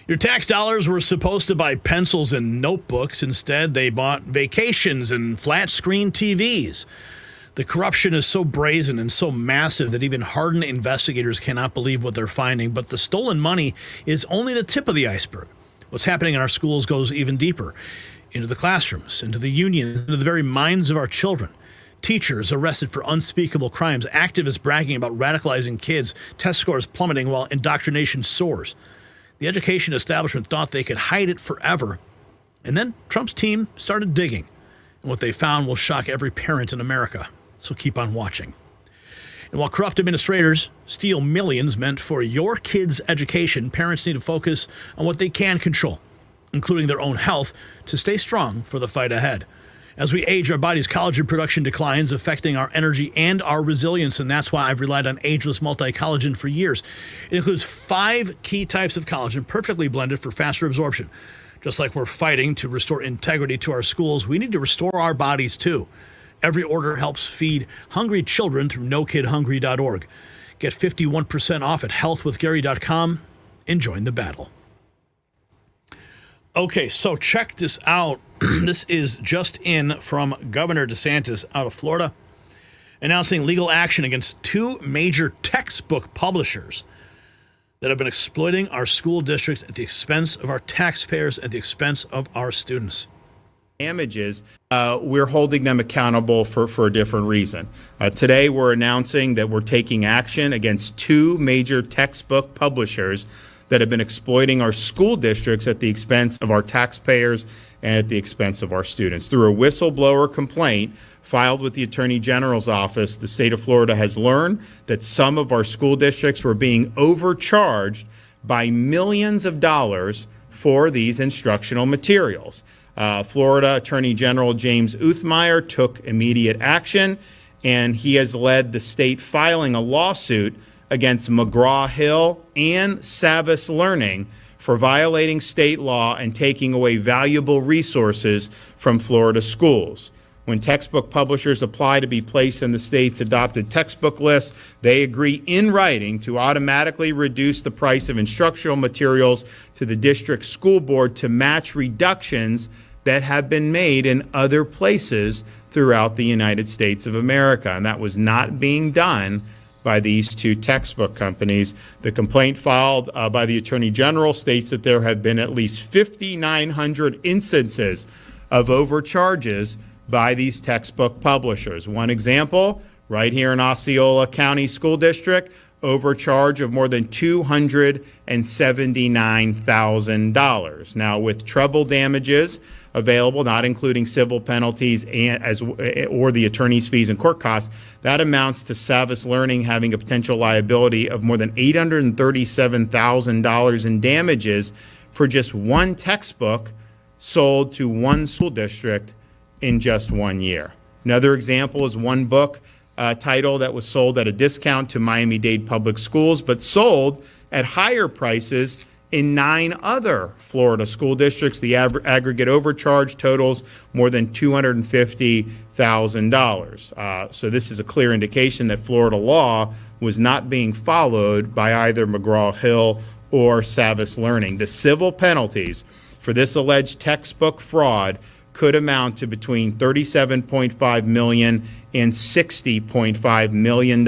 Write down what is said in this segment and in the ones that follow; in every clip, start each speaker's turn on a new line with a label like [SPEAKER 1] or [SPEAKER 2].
[SPEAKER 1] Your tax dollars were supposed to buy pencils and notebooks. Instead, they bought vacations and flat-screen TVs. The corruption is so brazen and so massive that even hardened investigators cannot believe what they're finding. But the stolen money is only the tip of the iceberg. What's happening in our schools goes even deeper, into the classrooms, into the unions, into the very minds of our children. Teachers arrested for unspeakable crimes, activists bragging about radicalizing kids, test scores plummeting while indoctrination soars. The education establishment thought they could hide it forever. And then Trump's team started digging. And what they found will shock every parent in America. So keep on watching. And while corrupt administrators steal millions meant for your kids' education, parents need to focus on what they can control, including their own health, to stay strong for the fight ahead. As we age, our body's collagen production declines, affecting our energy and our resilience, and that's why I've relied on ageless multi-collagen for years. It includes 5 key types of collagen, perfectly blended for faster absorption. Just like we're fighting to restore integrity to our schools, we need to restore our bodies too. Every order helps feed hungry children through NoKidHungry.org. Get 51% off at healthwithgary.com and join the battle. Okay, so check this out. This is just in from Governor DeSantis out of Florida, announcing legal action against 2 major textbook publishers that have been exploiting our school districts at the expense of our taxpayers, at the expense of our students.
[SPEAKER 2] Damages, we're holding them accountable for a different reason. Today, we're announcing that we're taking action against 2 major textbook publishers that have been exploiting our school districts at the expense of our taxpayers and at the expense of our students. Through a whistleblower complaint filed with the Attorney General's office, the state of Florida has learned that some of our school districts were being overcharged by millions of dollars for these instructional materials. Florida Attorney General James Uthmeyer took immediate action, and he has led the state filing a lawsuit against McGraw-Hill and Savis Learning for violating state law and taking away valuable resources from Florida schools. When textbook publishers apply to be placed in the state's adopted textbook list, they agree in writing to automatically reduce the price of instructional materials to the district school board to match reductions that have been made in other places throughout the United States of America. And that was not being done by these 2 textbook companies. The complaint filed by the Attorney General states that there have been at least 5,900 instances of overcharges by these textbook publishers. One example, right here in Osceola County School District, overcharge of more than $279,000. Now, with treble damages available, not including civil penalties or the attorney's fees and court costs, that amounts to Savis Learning having a potential liability of more than $837,000 in damages for just 1 textbook sold to 1 school district in just 1 year. Another example is 1 book title that was sold at a discount to Miami-Dade Public Schools, but sold at higher prices in 9 other Florida school districts. The aggregate overcharge totals more than $250,000. So this is a clear indication that Florida law was not being followed by either McGraw-Hill or Savis Learning. The civil penalties for this alleged textbook fraud could amount to between $37.5 million and $60.5 million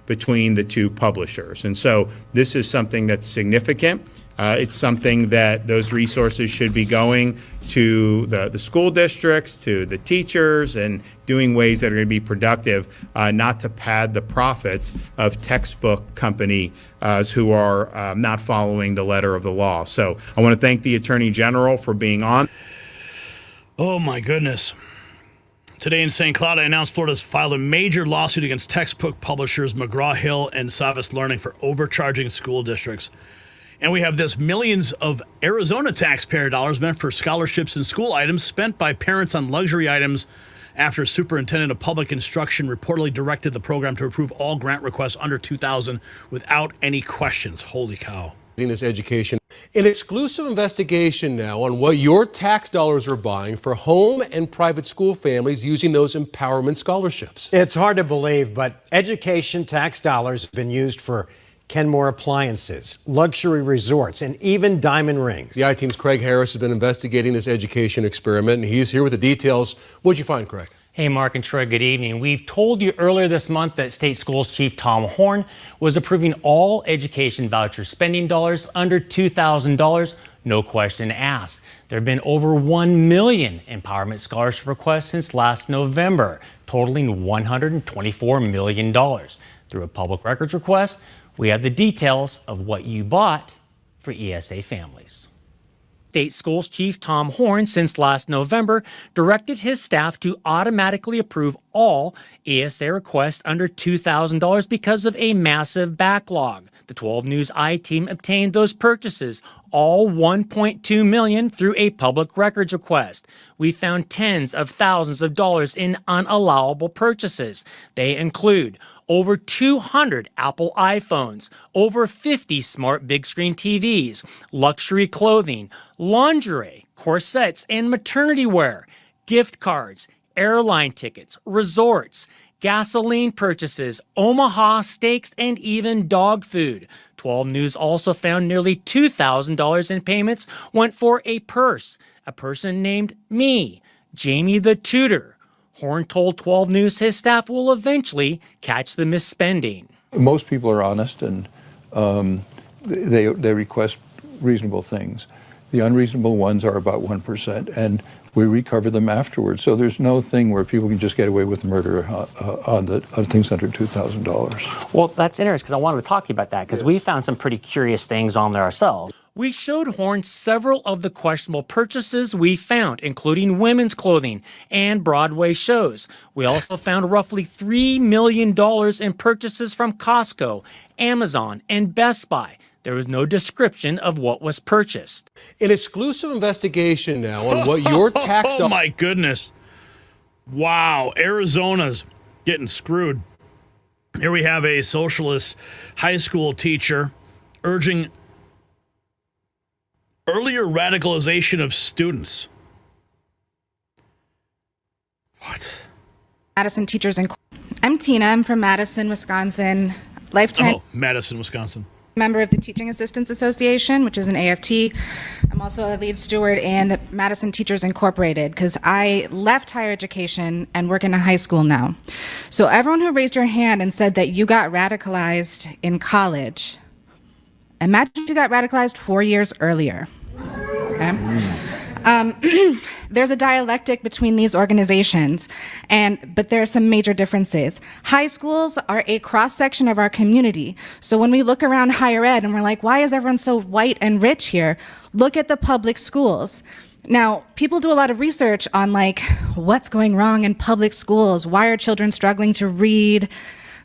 [SPEAKER 2] between the 2 publishers. And so this is something that's significant. It's something that those resources should be going to the school districts, to the teachers, and doing ways that are going to be productive, not to pad the profits of textbook companies who are not following the letter of the law. So I want to thank the Attorney General for being on.
[SPEAKER 1] Oh, my goodness. Today in St. Cloud, I announced Florida's filed a major lawsuit against textbook publishers McGraw-Hill and Savis Learning for overcharging school districts. And we have this: millions of Arizona taxpayer dollars meant for scholarships and school items spent by parents on luxury items after Superintendent of Public Instruction reportedly directed the program to approve all grant requests under $2,000 without any questions. Holy cow.
[SPEAKER 3] This education. An exclusive investigation now on what your tax dollars are buying for home and private school families using those empowerment scholarships.
[SPEAKER 4] It's hard to believe, but education tax dollars have been used for Kenmore appliances, luxury resorts, and even diamond rings.
[SPEAKER 3] The I-Team's Craig Harris has been investigating this education experiment, and he's here with the details. What'd you find, Craig?
[SPEAKER 5] Hey, Mark and Troy, good evening. We've told you earlier this month that State Schools Chief Tom Horn was approving all education voucher spending dollars under $2,000, no question asked. There have been over 1 million empowerment scholarship requests since last November, totaling $124 million. Through a public records request, we have the details of what you bought for ESA families. State Schools Chief Tom Horn, since last November, directed his staff to automatically approve all ESA requests under $2,000 because of a massive backlog. The 12 News I-Team obtained those purchases, all $1.2 million, through a public records request. We found tens of thousands of dollars in unallowable purchases. They include over 200 Apple iPhones, over 50 smart big screen TVs, luxury clothing, lingerie, corsets and maternity wear, gift cards, airline tickets, resorts, gasoline purchases, Omaha steaks, and even dog food. 12 News also found nearly $2,000 in payments went for a purse, a person named me, Jamie the tutor. Horn told 12 News his staff will eventually catch the misspending.
[SPEAKER 6] Most people are honest, and they request reasonable things. The unreasonable ones are about 1%, and we recover them afterwards. So there's no thing where people can just get away with murder on things under $2,000.
[SPEAKER 5] Well, that's interesting because I wanted to talk to you about that because we found some pretty curious things on there ourselves. We showed Horn several of the questionable purchases we found, including women's clothing and Broadway shows. We also found roughly $3 million in purchases from Costco, Amazon, and Best Buy. There was no description of what was purchased.
[SPEAKER 3] An exclusive investigation now on what your tax dollars...
[SPEAKER 1] Oh, my goodness. Wow. Arizona's getting screwed. Here we have a socialist high school teacher urging earlier radicalization of students. What?
[SPEAKER 7] Madison Teachers I'm Tina. I'm from Madison, Wisconsin. Lifetime
[SPEAKER 1] Madison, Wisconsin.
[SPEAKER 7] Member of the Teaching Assistants Association, which is an AFT. I'm also a lead steward in the Madison Teachers Incorporated because I left higher education and work in a high school now. So everyone who raised your hand and said that you got radicalized in college, imagine you got radicalized 4 years earlier. Okay? There's a dialectic between these organizations, but there are some major differences. High schools are a cross-section of our community. So when we look around higher ed and we're like, why is everyone so white and rich here? Look at the public schools. Now, people do a lot of research on like, what's going wrong in public schools? Why are children struggling to read?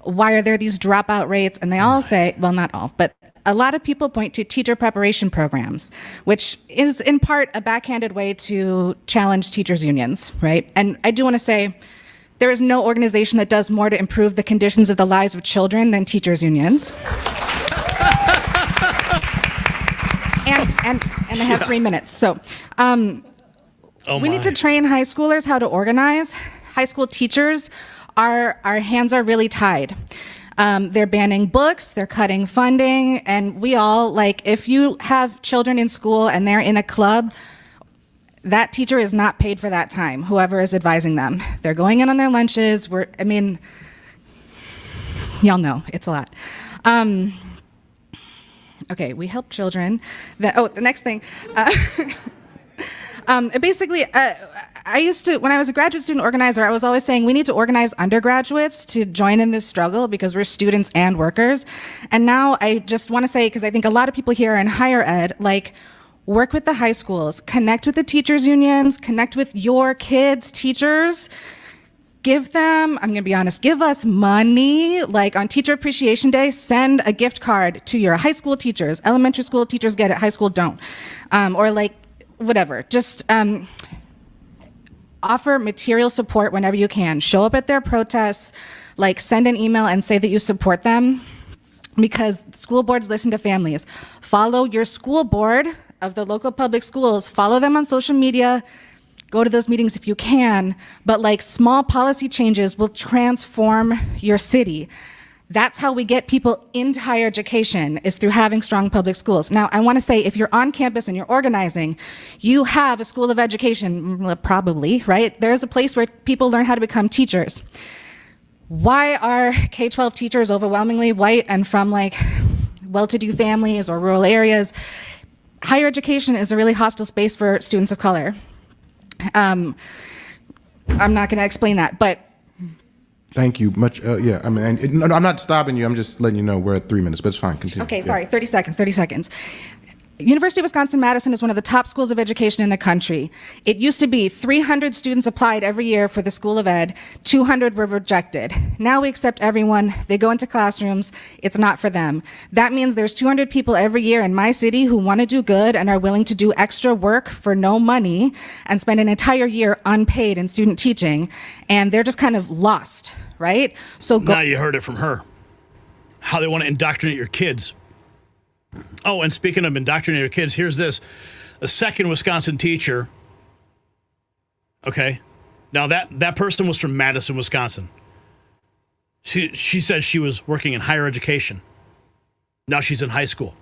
[SPEAKER 7] Why are there these dropout rates? And they all say, well, not all, but a lot of people point to teacher preparation programs, which is in part a backhanded way to challenge teachers' unions, right? And I do want to say there is no organization that does more to improve the conditions of the lives of children than teachers' unions. and I have 3 minutes. So we need to train high schoolers how to organize. High school teachers, our hands are really tied. They're banning books, they're cutting funding, and we all, like, if you have children in school and they're in a club, that teacher is not paid for that time, whoever is advising them. They're going in on their lunches, y'all know, it's a lot. Okay, we help children. The next thing. Basically, I used to, when I was a graduate student organizer, I was always saying we need to organize undergraduates to join in this struggle because we're students and workers. And now I just want to say, because I think a lot of people here are in higher ed, like, work with the high schools, connect with the teachers unions, connect with your kids' teachers, give them, I'm gonna be honest, give us money. Like on Teacher Appreciation Day, send a gift card to your high school teachers. Elementary school teachers get it, high school don't. Or like, whatever, just offer material support whenever you can. Show up at their protests, like send an email and say that you support them, because school boards listen to families. Follow your school board of the local public schools, follow them on social media, go to those meetings if you can, but like small policy changes will transform your city. That's how we get people into higher education, is through having strong public schools. Now, I want to say, if you're on campus and you're organizing, you have a school of education, probably, right? There's a place where people learn how to become teachers. Why are K-12 teachers overwhelmingly white and from like well-to-do families or rural areas? Higher education is a really hostile space for students of color. I'm not going to explain that, but
[SPEAKER 8] thank you much. Yeah, I mean, no, I'm not stopping you. I'm just letting you know we're at 3 minutes, but it's fine. Continue.
[SPEAKER 7] okay, sorry, 30 seconds. University of Wisconsin-Madison is one of the top schools of education in the country. It used to be 300 students applied every year for the School of Ed, 200 were rejected. Now we accept everyone, they go into classrooms, it's not for them. That means there's 200 people every year in my city who want to do good and are willing to do extra work for no money and spend an entire year unpaid in student teaching, and they're just kind of lost, right? So
[SPEAKER 1] now you heard it from her, how they want to indoctrinate your kids. Oh, and speaking of indoctrinating your kids, here's this. A second Wisconsin teacher. Okay. Now that person was from Madison, Wisconsin. She said she was working in higher education. Now she's in high school.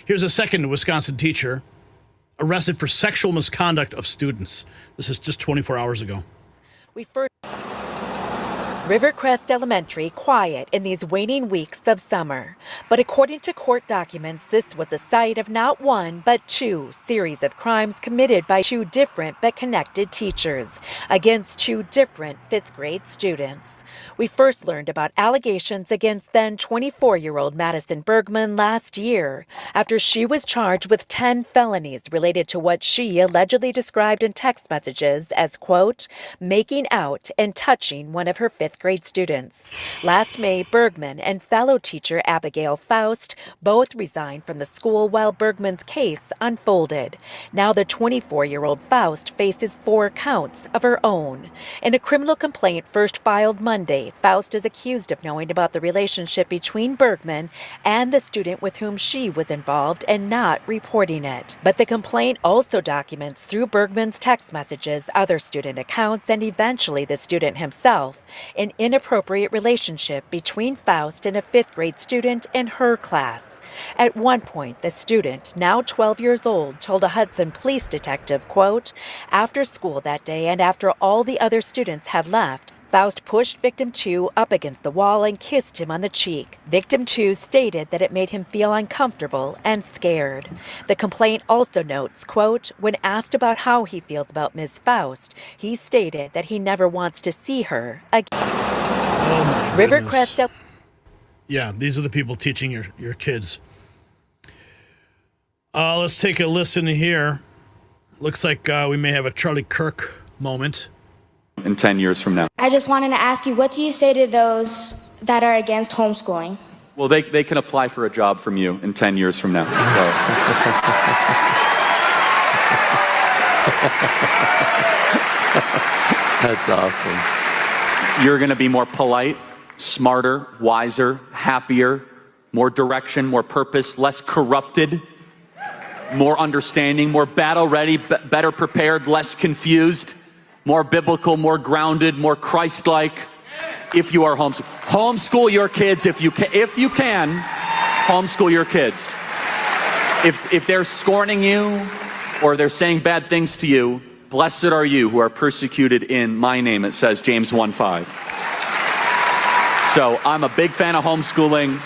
[SPEAKER 1] Here's a second Wisconsin teacher arrested for sexual misconduct of students. This is just 24 hours ago.
[SPEAKER 9] Rivercrest Elementary quiet in these waning weeks of summer. But according to court documents, this was the site of not one, but two series of crimes committed by two different but connected teachers against two different fifth grade students. We first learned about allegations against then 24-year-old Madison Bergman last year after she was charged with 10 felonies related to what she allegedly described in text messages as, quote, making out and touching one of her fifth grade students. Last May, Bergman and fellow teacher Abigail Faust both resigned from the school while Bergman's case unfolded. Now the 24-year-old Faust faces 4 counts of her own. In a criminal complaint first filed Monday, Faust is accused of knowing about the relationship between Bergman and the student with whom she was involved and not reporting it. But the complaint also documents through Bergman's text messages, other student accounts, and eventually the student himself, an inappropriate relationship between Faust and a fifth grade student in her class. At one point, the student, now 12 years old, told a Hudson police detective, quote, after school that day and after all the other students had left, Faust pushed victim 2 up against the wall and kissed him on the cheek. Victim 2 stated that it made him feel uncomfortable and scared. The complaint also notes, quote, when asked about how he feels about Ms. Faust, he stated that he never wants to see her again.
[SPEAKER 1] Oh my
[SPEAKER 9] Rivercrest.
[SPEAKER 1] Yeah, these are the people teaching your kids. Let's take a listen here. Looks like we may have a Charlie Kirk moment.
[SPEAKER 10] In 10 years from now.
[SPEAKER 11] I just wanted to ask you, what do you say to those that are against homeschooling?
[SPEAKER 10] Well, they can apply for a job from you in 10 years from now. So.
[SPEAKER 6] That's awesome.
[SPEAKER 10] You're going to be more polite, smarter, wiser, happier, more direction, more purpose, less corrupted, more understanding, more battle ready, better prepared, less confused. More biblical, more grounded, more Christ-like. If you are homeschool your kids if you can. If you can, homeschool your kids. If they're scorning you or they're saying bad things to you, blessed are you who are persecuted in my name. It says James 1:5. So I'm a big fan of homeschooling.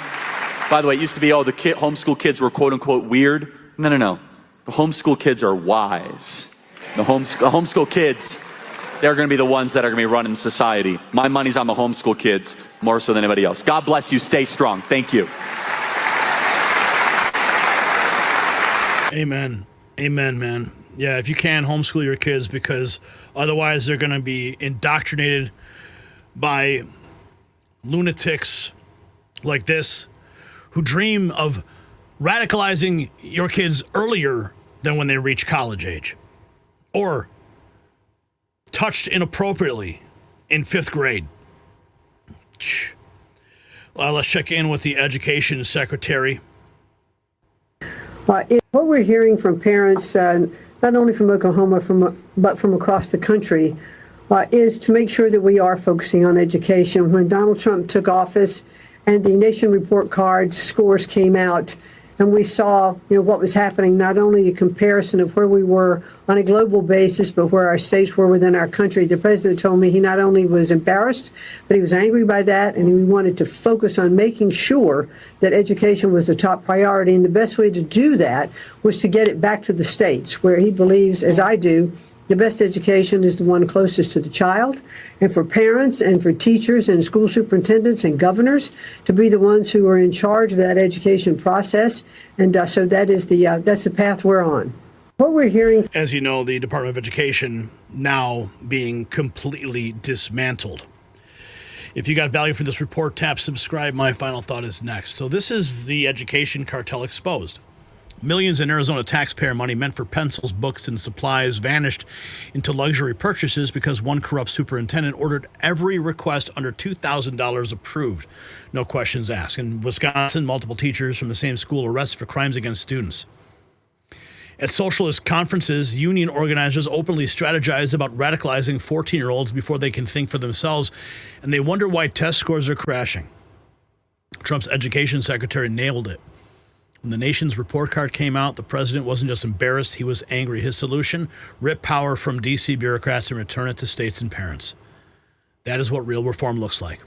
[SPEAKER 10] By the way, it used to be the homeschool kids were quote unquote weird. No. The homeschool kids are wise. The homeschool kids. They're going to be the ones that are going to be running society. My money's on the homeschool kids more so than anybody else. God bless you. Stay strong. Thank you.
[SPEAKER 1] Amen. Amen, man. Yeah, if you can, homeschool your kids, because otherwise they're going to be indoctrinated by lunatics like this who dream of radicalizing your kids earlier than when they reach college age. Or touched inappropriately in 5th grade. Let's check in with the education secretary.
[SPEAKER 12] What we're hearing from parents, not only from Oklahoma, but from across the country, is to make sure that we are focusing on education. When Donald Trump took office and the Nation Report Card scores came out, and we saw, what was happening, not only the comparison of where we were on a global basis, but where our states were within our country. The president told me he not only was embarrassed, but he was angry by that, and he wanted to focus on making sure that education was a top priority. And the best way to do that was to get it back to the states, where he believes, as I do, the best education is the one closest to the child, and for parents and for teachers and school superintendents and governors to be the ones who are in charge of that education process. And so that's the path we're on. What we're hearing,
[SPEAKER 1] as you know, the Department of Education now being completely dismantled. If you got value from this report, tap subscribe. My final thought is next. So this is the education cartel exposed. Millions in Arizona taxpayer money meant for pencils, books, and supplies vanished into luxury purchases because one corrupt superintendent ordered every request under $2,000 approved. No questions asked. In Wisconsin, multiple teachers from the same school arrested for crimes against students. At Socialist conferences, union organizers openly strategize about radicalizing 14-year-olds before they can think for themselves, and they wonder why test scores are crashing. Trump's education secretary nailed it. When the nation's report card came out, the president wasn't just embarrassed, he was angry. His solution, rip power from D.C. bureaucrats and return it to states and parents. That is what real reform looks like.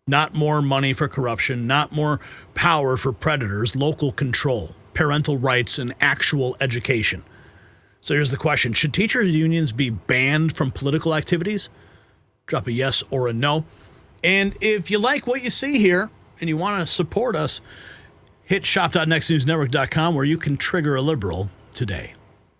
[SPEAKER 1] Not more money for corruption, not more power for predators, local control, parental rights, and actual education. So here's the question. Should teachers' unions be banned from political activities? Drop a yes or a no. And if you like what you see here and you want to support us, hit shop.nextnewsnetwork.com where you can trigger a liberal today.